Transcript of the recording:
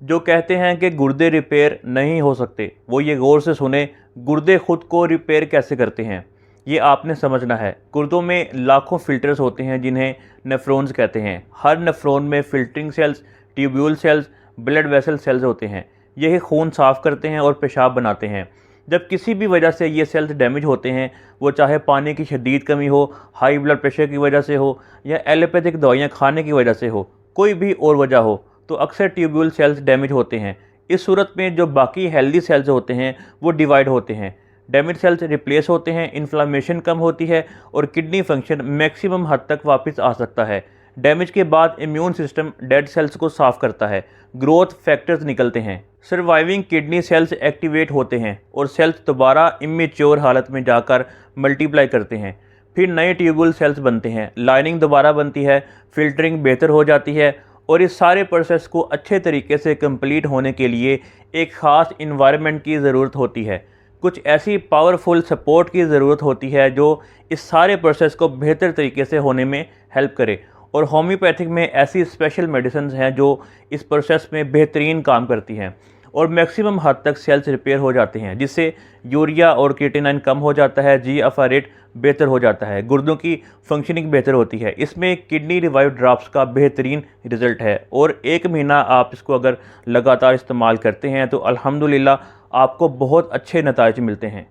जो कहते हैं कि गुर्दे रिपेयर नहीं हो सकते, वो ये गौर से सुने, गुर्दे खुद को रिपेयर कैसे करते हैं ये आपने समझना है। गुर्दों में लाखों फिल्टर्स होते हैं जिन्हें नेफ्रॉन्स कहते हैं। हर नेफ्रॉन में filtering cells, tubule cells, blood vessel cells होते हैं। यही खून साफ़ करते हैं और पेशाब बनाते हैं। जब किसी भी वजह से ये सेल्स डैमेज होते हैं, वो चाहे पानी की शदीद कमी हो, हाई ब्लड प्रेशर की वजह से हो, या एलोपैथिक दवाइयाँ खाने की वजह से हो, कोई भी और वजह हो, तो अक्सर ट्यूब्यूल सेल्स डैमेज होते हैं। इस सूरत में जो बाकी हेल्दी सेल्स होते हैं वो डिवाइड होते हैं, डैमेज सेल्स रिप्लेस होते हैं, इन्फ्लामेशन कम होती है और किडनी फंक्शन मैक्सिमम हद तक वापस आ सकता है। डैमेज के बाद इम्यून सिस्टम डेड सेल्स को साफ करता है, ग्रोथ फैक्टर्स निकलते हैं, सर्वाइविंग किडनी सेल्स एक्टिवेट होते हैं और सेल्स दोबारा इमेच्योर हालत में जाकर मल्टीप्लाई करते हैं। फिर नए ट्यूब्यूल सेल्स बनते हैं, लाइनिंग दोबारा बनती है, फिल्टरिंग बेहतर हो जाती है और इस सारे प्रोसेस को अच्छे तरीके से कंप्लीट होने के लिए एक ख़ास इन्वायरमेंट की ज़रूरत होती है। कुछ ऐसी पावरफुल सपोर्ट की ज़रूरत होती है जो इस सारे प्रोसेस को बेहतर तरीके से होने में हेल्प करे। और होम्योपैथिक में ऐसी स्पेशल मेडिसिन हैं जो इस प्रोसेस में बेहतरीन काम करती हैं और मैक्सिमम हद तक सेल्स रिपेयर हो जाते हैं, जिससे यूरिया और क्रिएटिनिन कम हो जाता है, जीएफआर रेट बेहतर हो जाता है, गुर्दों की फंक्शनिंग बेहतर होती है। इसमें किडनी रिवाइव ड्रॉप्स का बेहतरीन रिज़ल्ट है और 1 महीना आप इसको अगर लगातार इस्तेमाल करते हैं तो अल्हम्दुलिल्लाह आपको बहुत अच्छे नताइज मिलते हैं।